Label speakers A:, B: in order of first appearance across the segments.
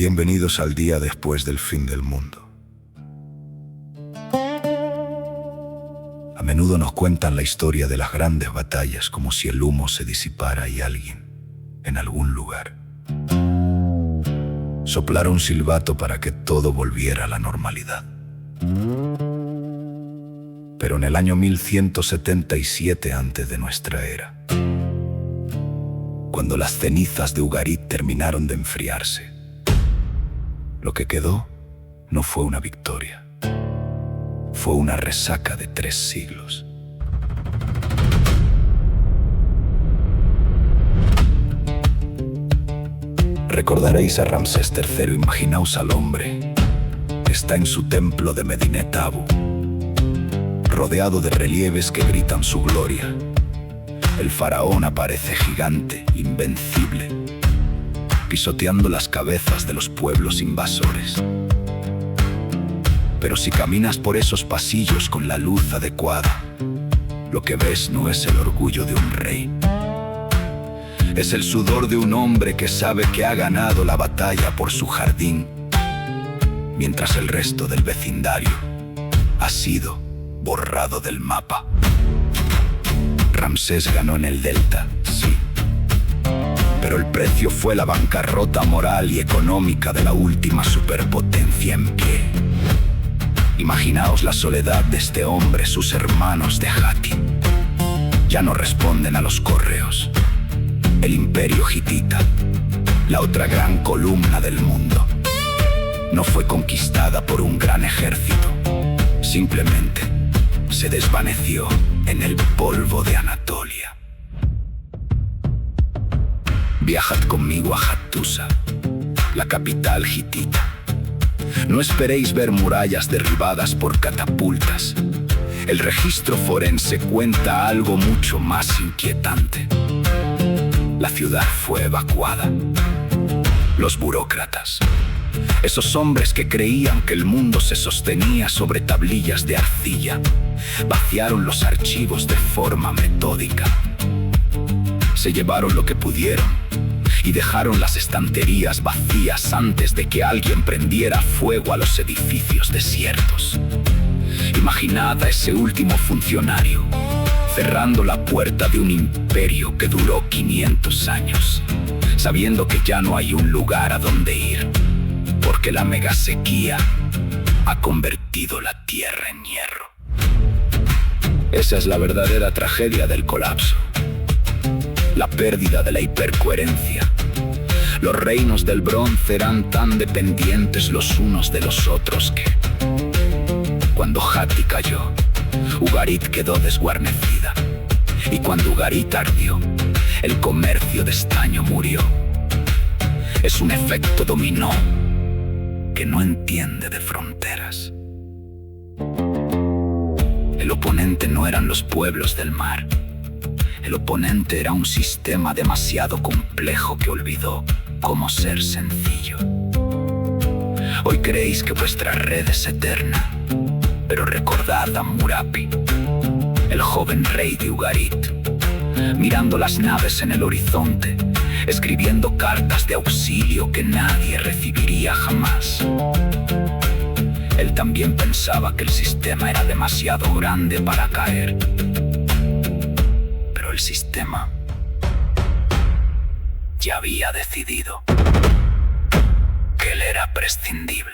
A: Bienvenidos al día después del fin del mundo. A menudo nos cuentan la historia de las grandes batallas como si el humo se disipara y alguien, en algún lugar, soplara un silbato para que todo volviera a la normalidad. Pero en el año 1177 antes de nuestra era, cuando las cenizas de Ugarit terminaron de enfriarse, lo que quedó no fue una victoria, fue una resaca de 3 siglos. Recordaréis a Ramsés III, imaginaos al hombre. Está en su templo de Medinet Abu, rodeado de relieves que gritan su gloria. El faraón aparece gigante, invencible, pisoteando las cabezas de los pueblos invasores. Pero si caminas por esos pasillos con la luz adecuada, lo que ves no es el orgullo de un rey. Es el sudor de un hombre que sabe que ha ganado la batalla por su jardín, mientras el resto del vecindario ha sido borrado del mapa. Ramsés ganó en el delta, sí, pero el precio fue la bancarrota moral y económica de la última superpotencia en pie. Imaginaos la soledad de este hombre. Sus hermanos de Hatti ya no responden a los correos. El imperio hitita, la otra gran columna del mundo, no fue conquistada por un gran ejército. Simplemente se desvaneció en el polvo de Anatolia. Viajad conmigo a Hattusa, la capital hitita. No esperéis ver murallas derribadas por catapultas. El registro forense cuenta algo mucho más inquietante. La ciudad fue evacuada. Los burócratas, esos hombres que creían que el mundo se sostenía sobre tablillas de arcilla, vaciaron los archivos de forma metódica. Se llevaron lo que pudieron y dejaron las estanterías vacías antes de que alguien prendiera fuego a los edificios desiertos. Imaginad a ese último funcionario cerrando la puerta de un imperio que duró 500 años, sabiendo que ya no hay un lugar a donde ir, porque la megasequía ha convertido la tierra en hierro. Esa es la verdadera tragedia del colapso, la pérdida de la hipercoherencia. Los reinos del bronce eran tan dependientes los unos de los otros que, cuando Hatti cayó, Ugarit quedó desguarnecida. Y cuando Ugarit ardió, el comercio de estaño murió. Es un efecto dominó que no entiende de fronteras. El oponente no eran los pueblos del mar. El oponente era un sistema demasiado complejo que olvidó cómo ser sencillo. Hoy creéis que vuestra red es eterna, pero recordad a Murapi, el joven rey de Ugarit, mirando las naves en el horizonte, escribiendo cartas de auxilio que nadie recibiría jamás. Él también pensaba que el sistema era demasiado grande para caer. Pero el sistema ya había decidido que él era prescindible.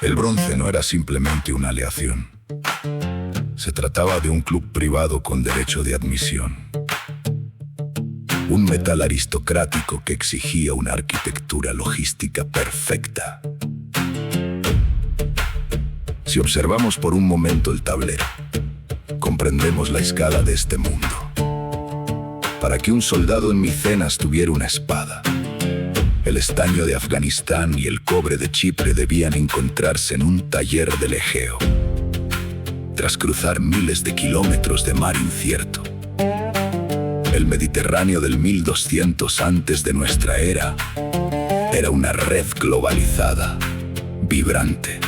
A: El bronce no era simplemente una aleación. Se trataba de un club privado con derecho de admisión. Un metal aristocrático que exigía una arquitectura logística perfecta. Si observamos por un momento el tablero, comprendemos la escala de este mundo. Para que un soldado en Micenas tuviera una espada, el estaño de Afganistán y el cobre de Chipre debían encontrarse en un taller del Egeo, tras cruzar miles de kilómetros de mar incierto. El Mediterráneo del 1200 antes de nuestra era era una red globalizada, vibrante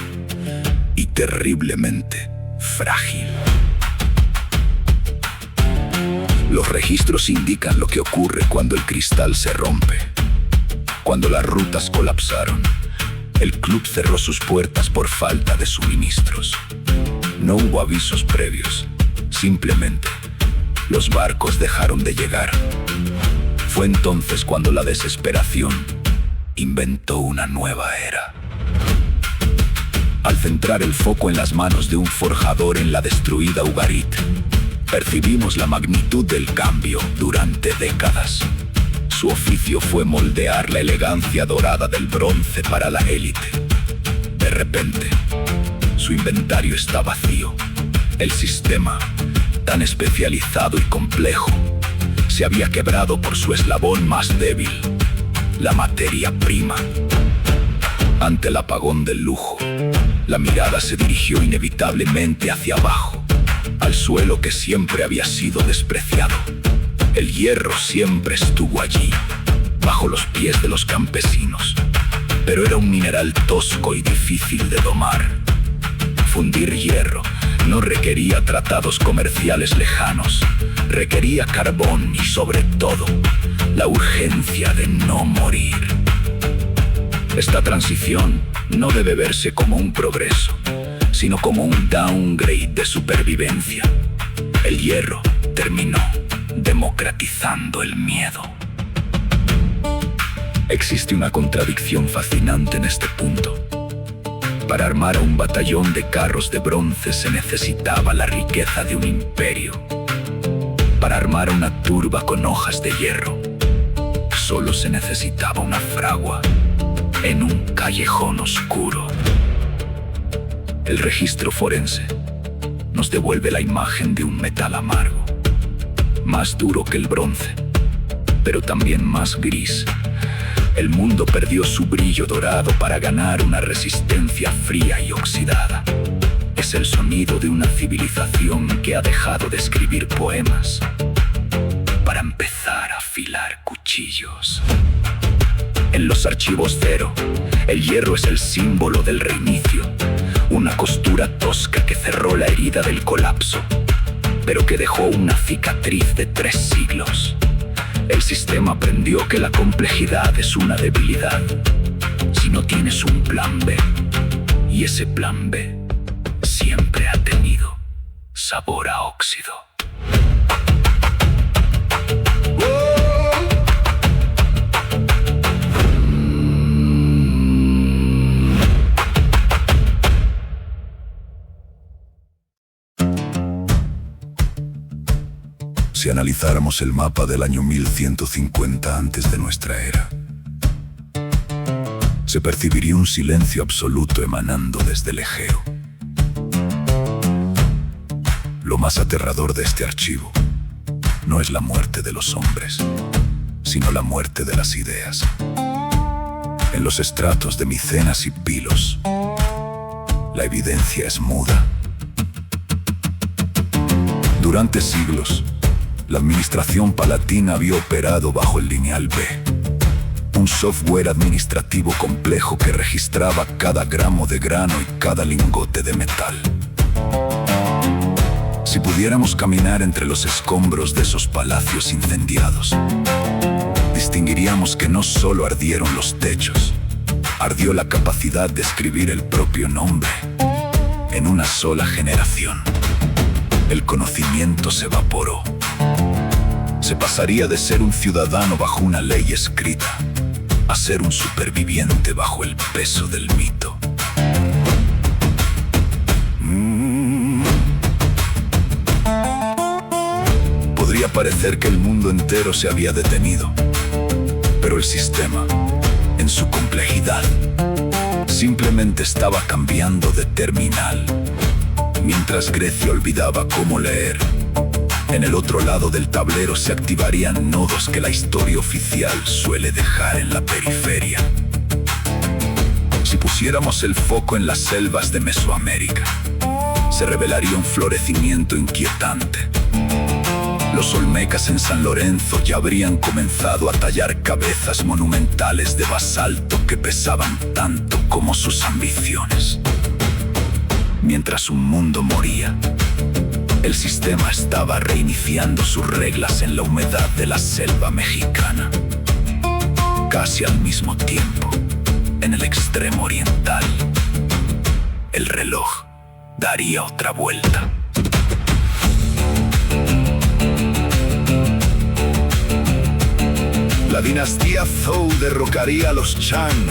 A: y terriblemente frágil. Los registros indican lo que ocurre cuando el cristal se rompe. Cuando las rutas colapsaron, el club cerró sus puertas por falta de suministros. No hubo avisos previos, simplemente los barcos dejaron de llegar. Fue entonces cuando la desesperación inventó una nueva era. Al centrar el foco en las manos de un forjador en la destruida Ugarit, percibimos la magnitud del cambio durante décadas. Su oficio fue moldear la elegancia dorada del bronce para la élite. De repente, su inventario está vacío. El sistema, tan especializado y complejo, se había quebrado por su eslabón más débil, la materia prima. Ante el apagón del lujo, la mirada se dirigió inevitablemente hacia abajo, al suelo que siempre había sido despreciado. El hierro siempre estuvo allí, bajo los pies de los campesinos, pero era un mineral tosco y difícil de domar. Fundir hierro no requería tratados comerciales lejanos, requería carbón y, sobre todo, la urgencia de no morir. Esta transición no debe verse como un progreso, sino como un downgrade de supervivencia. El hierro terminó democratizando el miedo. Existe una contradicción fascinante en este punto. Para armar a un batallón de carros de bronce se necesitaba la riqueza de un imperio. Para armar una turba con hojas de hierro, solo se necesitaba una fragua en un callejón oscuro. El registro forense nos devuelve la imagen de un metal amargo, más duro que el bronce, pero también más gris. El mundo perdió su brillo dorado para ganar una resistencia fría y oxidada. Es el sonido de una civilización que ha dejado de escribir poemas para empezar a afilar cuchillos. En los archivos cero, el hierro es el símbolo del reinicio, una costura tosca que cerró la herida del colapso, pero que dejó una cicatriz de 3 siglos. El sistema aprendió que la complejidad es una debilidad si no tienes un plan B, y ese plan B siempre ha tenido sabor a óxido. Si analizáramos el mapa del año 1150 antes de nuestra era, se percibiría un silencio absoluto emanando desde el Egeo. Lo más aterrador de este archivo no es la muerte de los hombres, sino la muerte de las ideas. En los estratos de Micenas y Pilos, la evidencia es muda. Durante siglos, la administración palatina había operado bajo el lineal B, un software administrativo complejo que registraba cada gramo de grano y cada lingote de metal. Si pudiéramos caminar entre los escombros de esos palacios incendiados, distinguiríamos que no solo ardieron los techos, ardió la capacidad de escribir el propio nombre en una sola generación. El conocimiento se evaporó. Se pasaría de ser un ciudadano bajo una ley escrita a ser un superviviente bajo el peso del mito. Podría parecer que el mundo entero se había detenido, pero el sistema, en su complejidad, simplemente estaba cambiando de terminal. Mientras Grecia olvidaba cómo leer, en el otro lado del tablero se activarían nodos que la historia oficial suele dejar en la periferia. Si pusiéramos el foco en las selvas de Mesoamérica, se revelaría un florecimiento inquietante. Los olmecas en San Lorenzo ya habrían comenzado a tallar cabezas monumentales de basalto que pesaban tanto como sus ambiciones. Mientras un mundo moría, el sistema estaba reiniciando sus reglas en la humedad de la selva mexicana. Casi al mismo tiempo, en el extremo oriental, el reloj daría otra vuelta. La dinastía Zhou derrocaría a los Shang,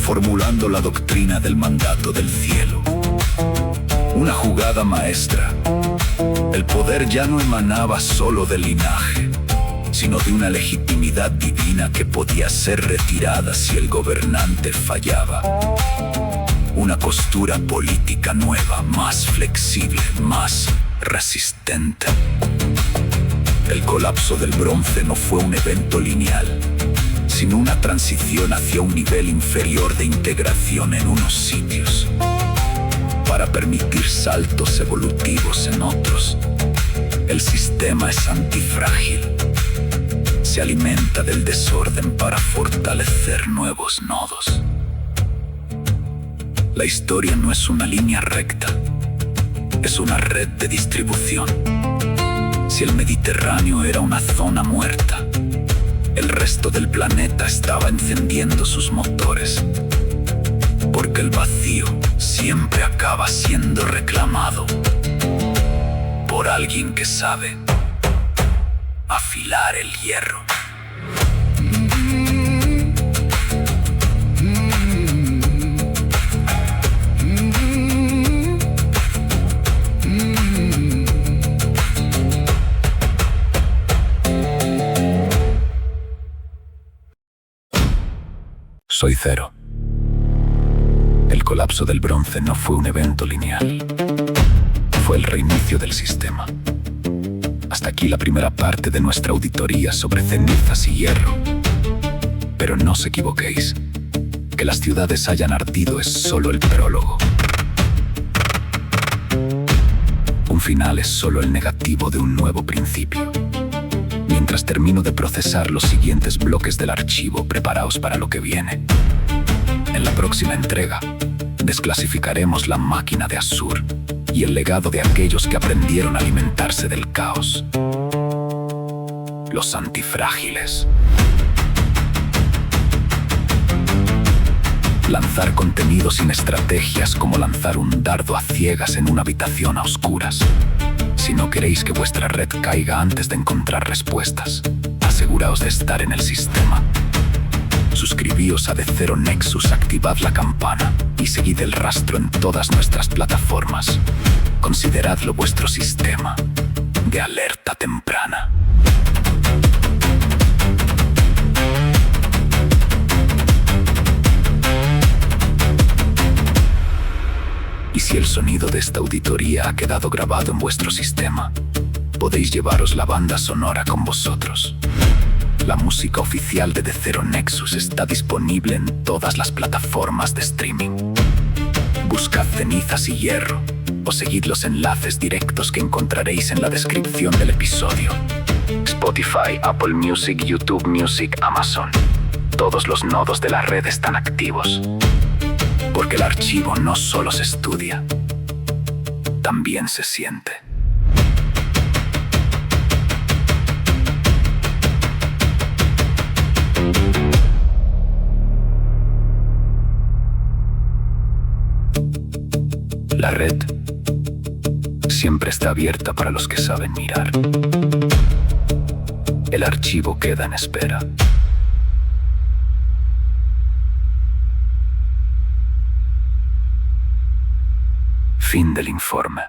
A: formulando la doctrina del mandato del cielo. Una jugada maestra. El poder ya no emanaba solo del linaje, sino de una legitimidad divina que podía ser retirada si el gobernante fallaba. Una costura política nueva, más flexible, más resistente. El colapso del bronce no fue un evento lineal, sino una transición hacia un nivel inferior de integración en unos sitios, para permitir saltos evolutivos en otros. El sistema es antifrágil. Se alimenta del desorden para fortalecer nuevos nodos. La historia no es una línea recta, es una red de distribución. Si el Mediterráneo era una zona muerta, el resto del planeta estaba encendiendo sus motores, porque el vacío siempre acaba siendo reclamado por alguien que sabe afilar el hierro. Soy Zero. El colapso del bronce no fue un evento lineal. Fue el reinicio del sistema. Hasta aquí la primera parte de nuestra auditoría sobre cenizas y hierro. Pero no os equivoquéis. Que las ciudades hayan ardido es solo el prólogo. Un final es solo el negativo de un nuevo principio. Mientras termino de procesar los siguientes bloques del archivo, preparaos para lo que viene. En la próxima entrega, desclasificaremos la máquina de Asur y el legado de aquellos que aprendieron a alimentarse del caos. Los antifrágiles. Lanzar contenido sin estrategias como lanzar un dardo a ciegas en una habitación a oscuras. Si no queréis que vuestra red caiga antes de encontrar respuestas, aseguraos de estar en el sistema. Suscribíos a The Zero Nexus, activad la campana y seguid el rastro en todas nuestras plataformas. Consideradlo vuestro sistema de alerta temprana. Y si el sonido de esta auditoría ha quedado grabado en vuestro sistema, podéis llevaros la banda sonora con vosotros. La música oficial de The Zero Nexus está disponible en todas las plataformas de streaming. Buscad Cenizas y Hierro o seguid los enlaces directos que encontraréis en la descripción del episodio. Spotify, Apple Music, YouTube Music, Amazon. Todos los nodos de la red están activos. Porque el archivo no solo se estudia, también se siente. La red siempre está abierta para los que saben mirar. El archivo queda en espera. Fin del informe.